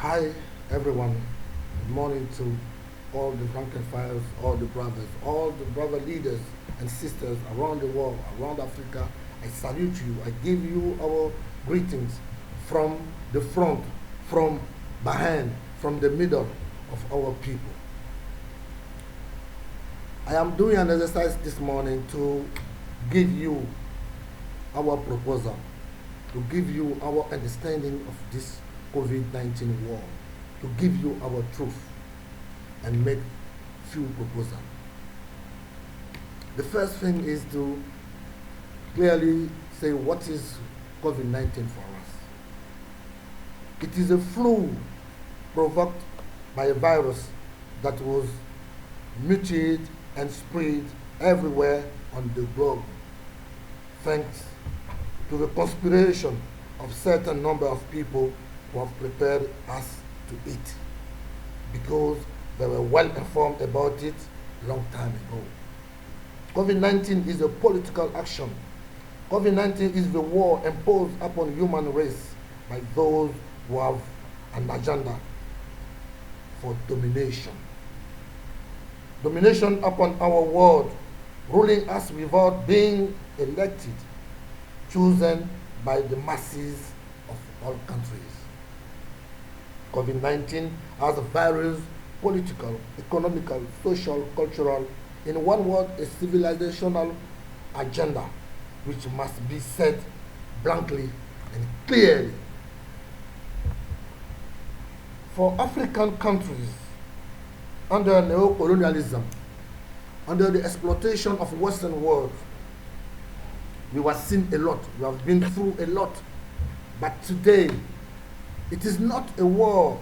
Hi, everyone. Good morning to all the rank and files, all the brothers, all the brother leaders and sisters around the world, around Africa. I salute you. I give you our greetings from the front, from behind, from the middle of our people. I am doing an exercise this morning to give you our proposal, to give you our understanding of this COVID-19 war, to give you our truth and make few proposals. The first thing is to clearly say what is COVID-19 for us. It is a flu provoked by a virus that was mutated and spread everywhere on the globe, thanks to the conspiration of certain number of people who have prepared us to eat, because they were well informed about it long time ago. COVID-19 is a political action. COVID-19 is the war imposed upon human race by those who have an agenda for domination. Domination upon our world, ruling us without being elected, chosen by the masses of all countries. COVID-19 has various political, economical, social, cultural, in one word, a civilizational agenda, which must be said blankly and clearly. For African countries, under neocolonialism, under the exploitation of Western world, we have seen a lot, we have been through a lot, but today, it is not a war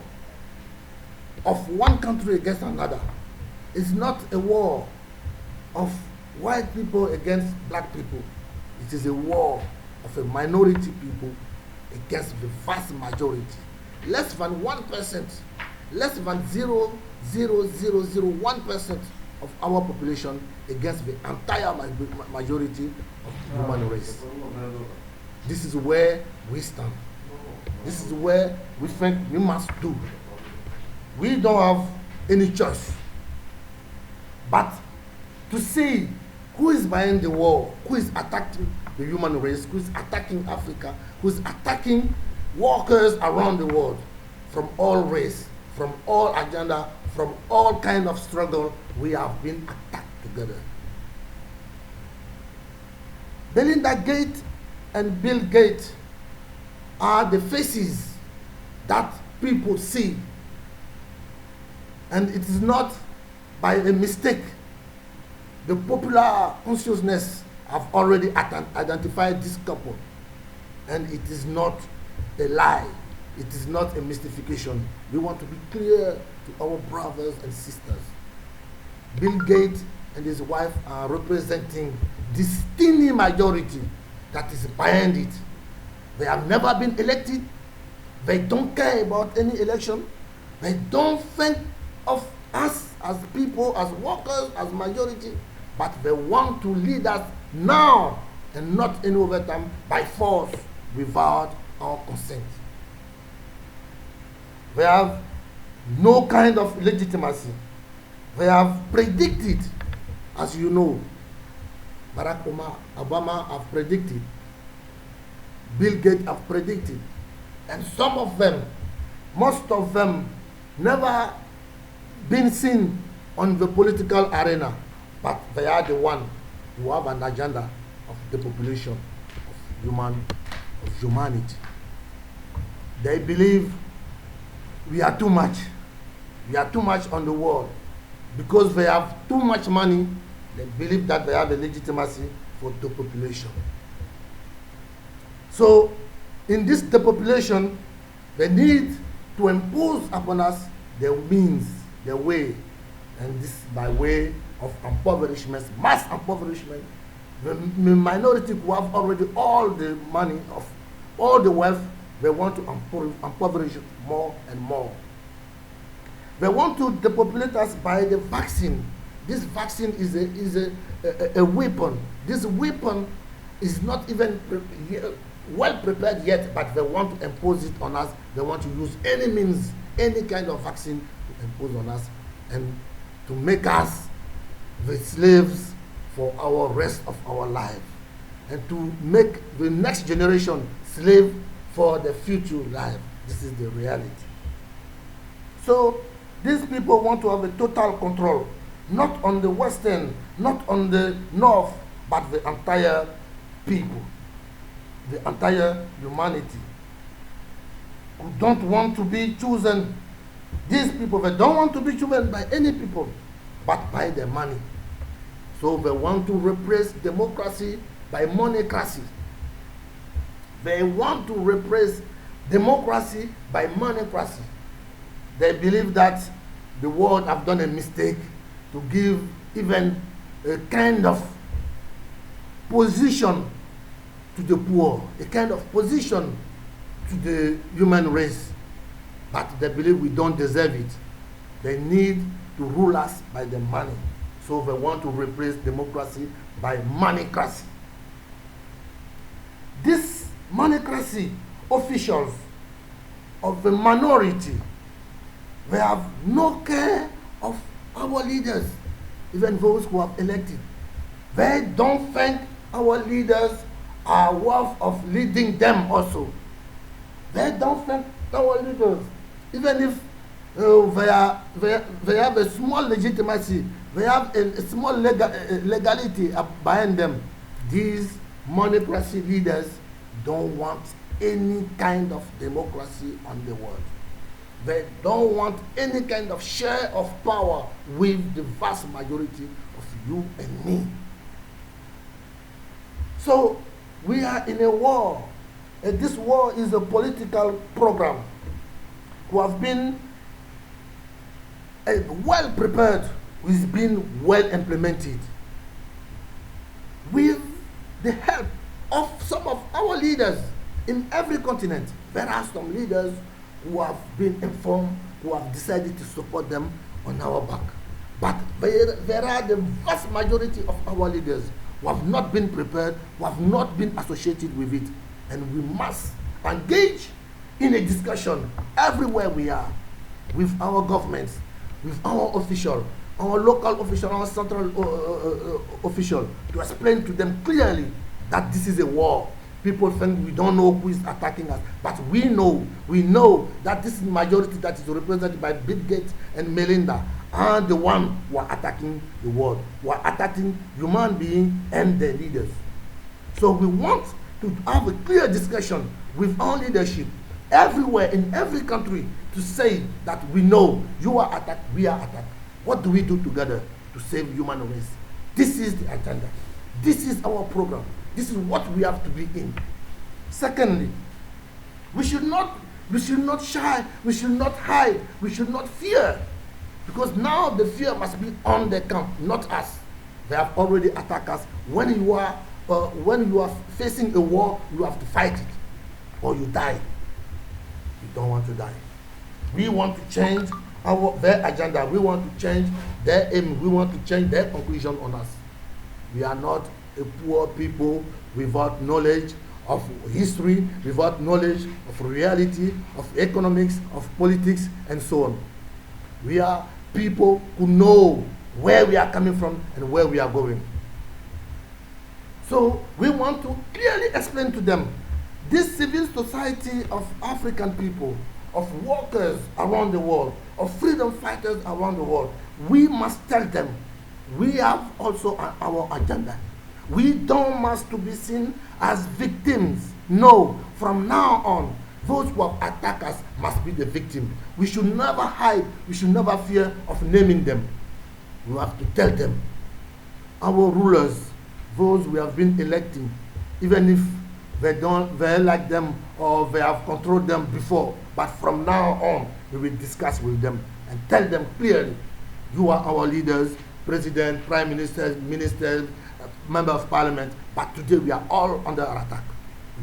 of one country against another. It's not a war of white people against black people. It is a war of a minority people against the vast majority. Less than 1%, less than 0.0001% of our population against the entire majority of the human race. This is where we stand. This is where we think we must do. We don't have any choice but to see who is behind the war, who is attacking the human race, who is attacking Africa, who is attacking workers around the world, from all race, from all agenda, from all kind of struggle. We have been attacked together. Belinda Gates and Bill Gates are the faces that people see, and it is not by a mistake. The popular consciousness have already identified this couple, and it is not a lie, it is not a mystification. We want to be clear to our brothers and sisters. Bill Gates and his wife are representing this tiny majority that is behind it. They have never been elected. They don't care about any election. They don't think of us as people, as workers, as majority, but they want to lead us now and not any other time by force without our consent. They have no kind of legitimacy. They have predicted, as you know, Barack Obama have predicted, Bill Gates have predicted, and some of them, most of them, never been seen on the political arena, but they are the one who have an agenda of the population, of humanity. They believe we are too much on the world. Because they have too much money, they believe that they have the legitimacy for the population. So, in this depopulation, they need to impose upon us their means, their way, and this by way of impoverishment, mass impoverishment. The minority who have already all the money, of all the wealth, they want to impoverish more and more. They want to depopulate us by the vaccine. This vaccine is a weapon. This weapon is not even well prepared yet, but they want to impose it on us. They want to use any means, any kind of vaccine to impose on us and to make us the slaves for our rest of our life, and to make the next generation slave for the future life. This is the reality. So these people want to have a total control, not on the Western, not on the North, but the entire people, the entire humanity, who don't want to be chosen. These people, they don't want to be chosen by any people, but by the money. So they want to replace democracy by moneycracy. They want to replace democracy by moneycracy. They believe that the world have done a mistake to give even a kind of position to the poor, a kind of position to the human race. But they believe we don't deserve it. They need to rule us by the money. So they want to replace democracy by moneycracy. These moneycracy officials of the minority, they have no care of our leaders, even those who have elected. They don't think our leaders are worth of leading them also. They don't think our leaders, even if they have a small legitimacy, they have a small legality behind them. These monocracy leaders don't want any kind of democracy on the world. They don't want any kind of share of power with the vast majority of you and me. So we are in a war. And this war is a political program who have been well prepared, who has been well implemented with the help of some of our leaders in every continent. There are some leaders who have been informed, who have decided to support them on our back. But there are the vast majority of our leaders who have not been prepared, who have not been associated with it. And we must engage in a discussion everywhere we are, with our governments, with our official, our local official, our central official, to explain to them clearly that this is a war. People think we don't know who is attacking us, but we know that this majority that is represented by Bill Gates and Melinda are the one who are attacking the world, who are attacking human beings and their leaders. So we want to have a clear discussion with our leadership everywhere in every country to say that we know you are attacked, we are attacked. What do we do together to save human race? This is the agenda. This is our program. This is what we have to be in. Secondly, we should not shy, we should not hide, we should not fear, because now the fear must be on the camp, not us. They have already attacked us. When you are facing a war, you have to fight it, or you die. You don't want to die. We want to change their agenda. We want to change their aim. We want to change their conclusion on us. We are not a poor people without knowledge of history, without knowledge of reality, of economics, of politics, and so on. We are people who know where we are coming from and where we are going. So we want to clearly explain to them, this civil society of African people, of workers around the world, of freedom fighters around the world, we must tell them we have also our agenda. We don't want to be seen as victims. No, from now on, those who have attacked us must be the victim. We should never hide, we should never fear of naming them. We have to tell them, our rulers, those we have been electing, even if they like them or they have controlled them before, but from now on, we will discuss with them and tell them clearly, you are our leaders, president, prime ministers, ministers, member of parliament, but today we are all under attack.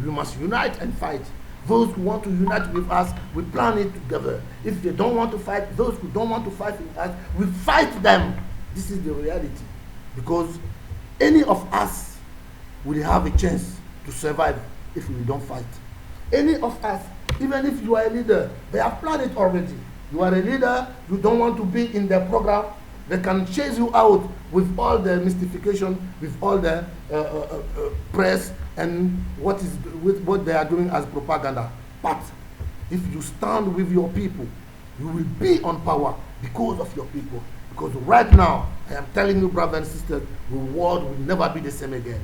We must unite and fight. Those who want to unite with us, we plan it together. If they don't want to fight, those who don't want to fight with us, we fight them. This is the reality. Because any of us will have a chance to survive if we don't fight. Any of us, even if you are a leader, they have planned it already. You are a leader, you don't want to be in their program, they can chase you out with all the mystification, with all the press and what they are doing as propaganda. But if you stand with your people, you will be on power because of your people. Because right now, I am telling you, brothers and sisters, the world will never be the same again.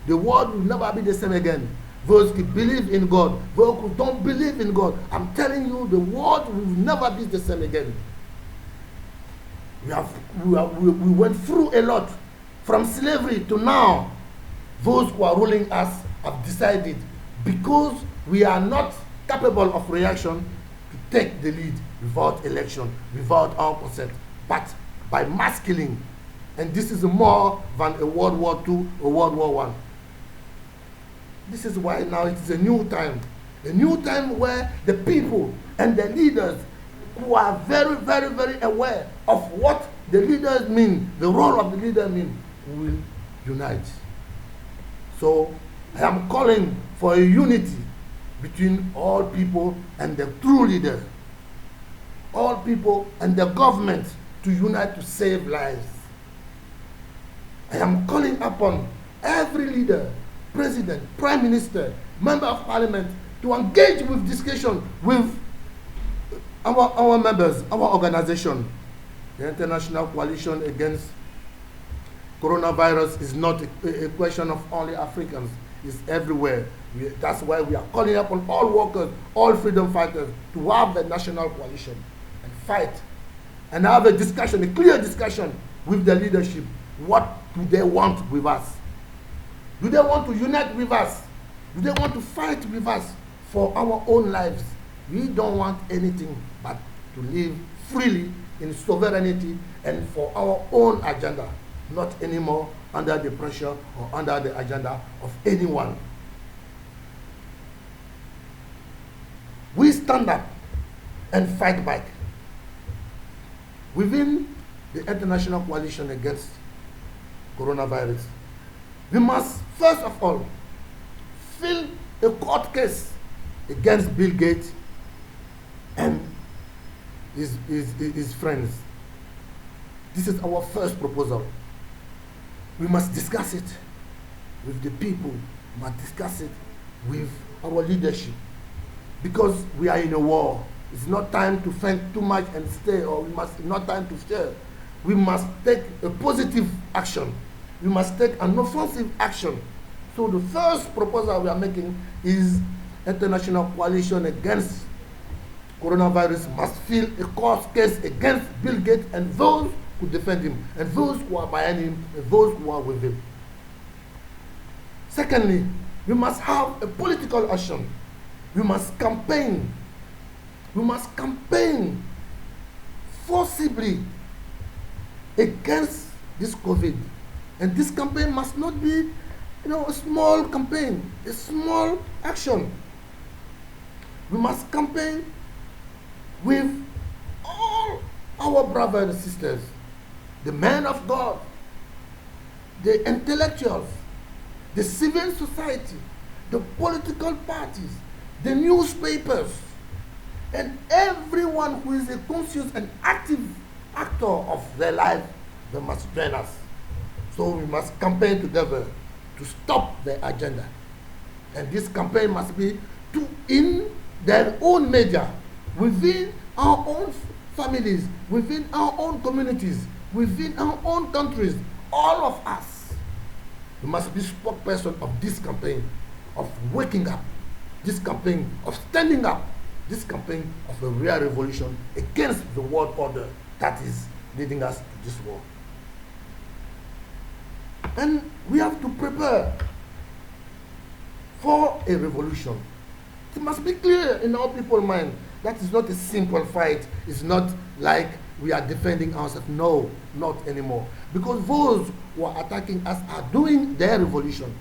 The world will never be the same again. Those who believe in God, those who don't believe in God, I'm telling you, the world will never be the same again. We went through a lot. From slavery to now, those who are ruling us have decided, because we are not capable of reaction, to take the lead without election, without our consent, but by mass killing. And this is more than a World War II or World War I. This is why now it is a new time where the people and the leaders who are very, very, very aware of what the leaders mean, the role of the leader mean, will unite. So I am calling for a unity between all people and the true leader. All people and the government to unite to save lives. I am calling upon every leader, president, prime minister, member of parliament, to engage with discussion with our members, our organization. The International Coalition Against Coronavirus is not a question of only Africans, it's everywhere. That's why we are calling upon all workers, all freedom fighters, to have the national coalition and fight and have a discussion, a clear discussion with the leadership. What do they want with us? Do they want to unite with us? Do they want to fight with us for our own lives? We don't want anything but to live freely in sovereignty and for our own agenda, not anymore under the pressure or under the agenda of anyone. We stand up and fight back. Within the International Coalition Against Coronavirus, we must first of all file a court case against Bill Gates and his friends. This is our first proposal. We must discuss it with the people, we must discuss it with our leadership, because we are in a war. It's not time to think too much and stay, or not time to stay. We must take a positive action. We must take an offensive action. So the first proposal we are making is International Coalition Against Coronavirus must file a court case against Bill Gates and those who defend him, and those who are behind him, and those who are with him. Secondly, we must have a political action. We must campaign. We must campaign forcibly against this COVID. And this campaign must not be, a small campaign, a small action. We must campaign with all our brothers and sisters, the men of God, the intellectuals, the civil society, the political parties, the newspapers, and everyone who is a conscious and active actor of their life. They must join us. So we must campaign together to stop the agenda. And this campaign must be in their own media, within our own families, within our own communities, within our own countries. All of us, we must be spokesperson of this campaign, of waking up, this campaign of standing up, this campaign of a real revolution against the world order that is leading us to this war. And we have to prepare for a revolution. It must be clear in our people's mind that is not a simple fight. It's not like we are defending ourselves. No, not anymore. Because those who are attacking us are doing their revolution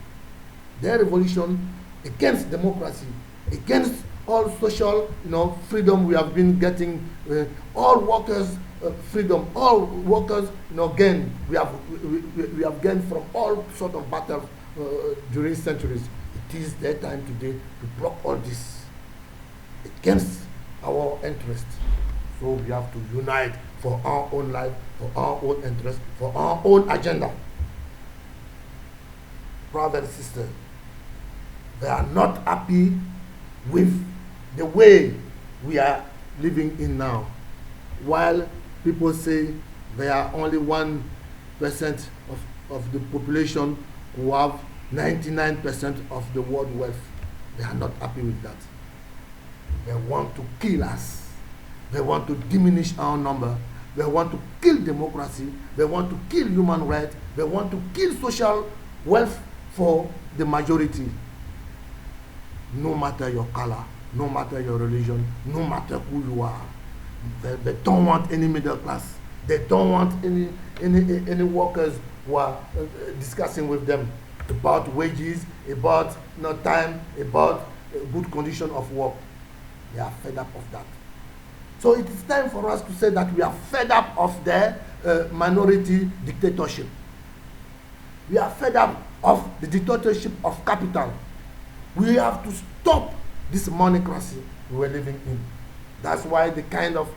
against democracy, against all social, freedom we have been getting, all workers' freedom, all workers, gain. We have gained from all sort of battles during centuries. It is their time today to block all this against our interest. So we have to unite for our own life, for our own interest, for our own agenda. Brothers and sisters, they are not happy with the way we are living in now. While people say there are only 1% of the population who have 99% of the world wealth, they are not happy with that. They want to kill us. They want to diminish our number. They want to kill democracy. They want to kill human rights. They want to kill social wealth for the majority. No matter your color, no matter your religion, no matter who you are. They don't want any middle class. They don't want any workers who are discussing with them about wages, about time, about good condition of work. They are fed up of that. So it is time for us to say that we are fed up of their minority dictatorship. We are fed up of the dictatorship of capital. We have to stop this monocracy we are living in. That's why the kind of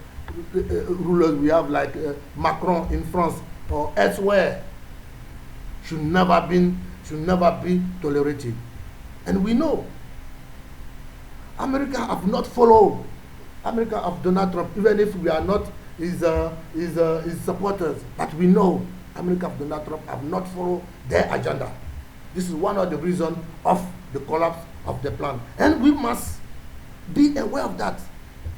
rulers we have, like Macron in France or elsewhere, should never be tolerated. And we know America have not followed America of Donald Trump, even if we are not his supporters. But we know America of Donald Trump have not followed their agenda. This is one of the reasons of the collapse of the plan. And we must be aware of that.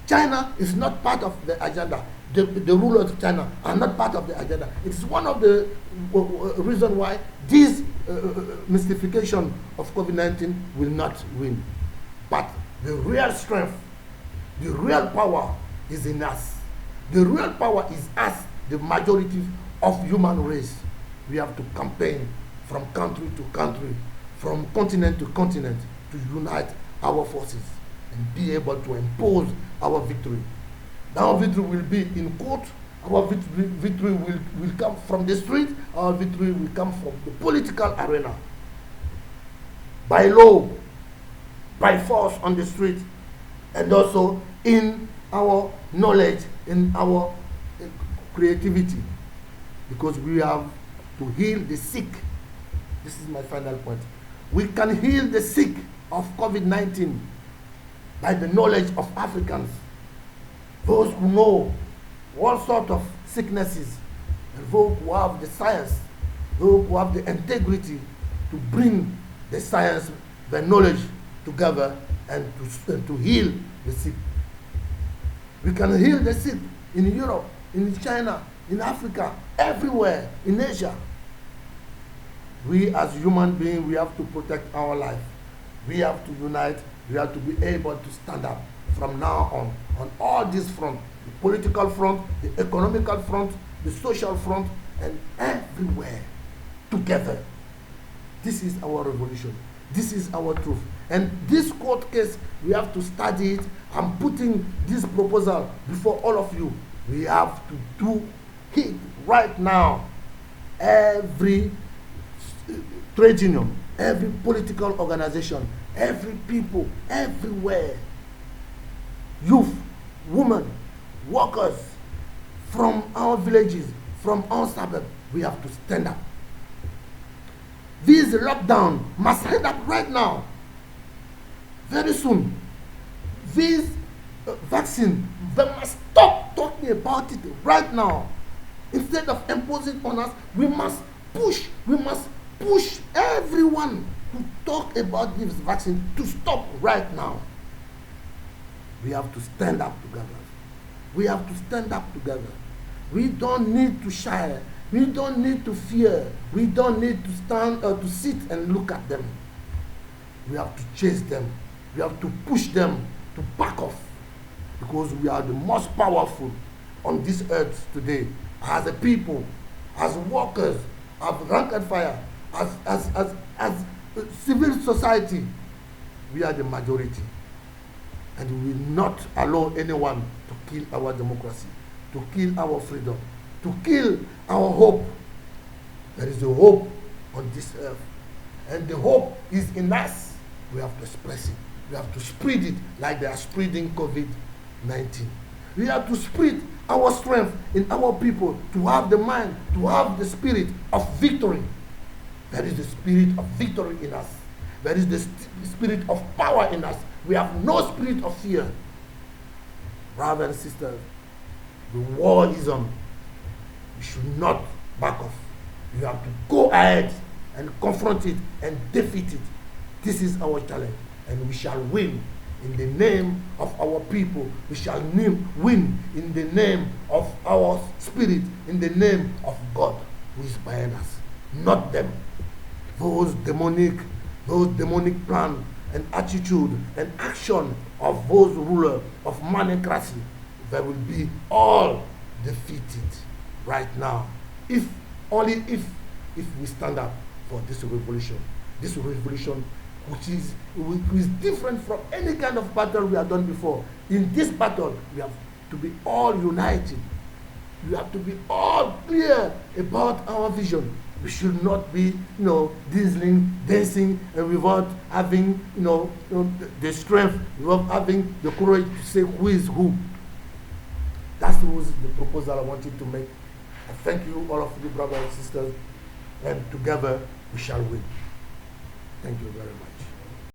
China is not part of the agenda. The rulers of China are not part of the agenda. It's one of the reasons why this mystification of COVID-19 will not win. But the real strength, the real power is in us. The real power is us, the majority of human race. We have to campaign from country to country, from continent to continent, to unite our forces and be able to impose our victory. Our victory will be in court. Our victory will come from the street. Our victory will come from the political arena. By law, by force on the street, and also in our knowledge, in our creativity. Because we have to heal the sick. This is my final point. We can heal the sick of COVID-19 by the knowledge of Africans. Those who know all sorts of sicknesses, and those who have the science, those who have the integrity to bring the science, the knowledge together and to heal the sick. We can heal the sick in Europe, in China, in Africa, everywhere, in Asia. We as human beings, we have to protect our life. We have to unite. We have to be able to stand up from now on all these fronts, the political front, the economical front, the social front, and everywhere together. This is our revolution. This is our truth. And this court case, we have to study it. I'm putting this proposal before all of you. We have to do it right now. Every trade union, every political organization, every people, everywhere, youth, women, workers, from our villages, from our suburbs, we have to stand up. This lockdown must end up right now, very soon. This vaccine, they must stop talking about it right now. Instead of imposing on us, we must push everyone who talk about this vaccine to stop right now. We have to stand up together. We have to stand up together. We don't need to shy. We don't need to fear. We don't need to stand or to sit and look at them. We have to chase them. We have to push them to back off, because we are the most powerful on this earth today. As a people, as workers, as rank and file, as civil society, we are the majority. And we will not allow anyone to kill our democracy, to kill our freedom, to kill our hope. There is a hope on this earth. And the hope is in us. we have to express it. We have to spread it like they are spreading COVID-19. We have to spread our strength in our people to have the mind, to have the spirit of victory. There is the spirit of victory in us. There is the spirit of power in us. We have no spirit of fear. Brothers and sisters, the war is on. We should not back off. We have to go ahead and confront it and defeat it. This is our challenge, and we shall win in the name of our people. We shall win in the name of our spirit, in the name of God who is behind us, not them. Those demonic plan and attitude and action of those rulers of manocracy, they will be all defeated right now. If we stand up for this revolution which is different from any kind of battle we have done before. In this battle, we have to be all united. We have to be all clear about our vision. We should not be, dancing, and without having, the strength, without having the courage to say who is who. That was the proposal I wanted to make. I thank you, all of you, brothers and sisters, and together we shall win. Thank you very much.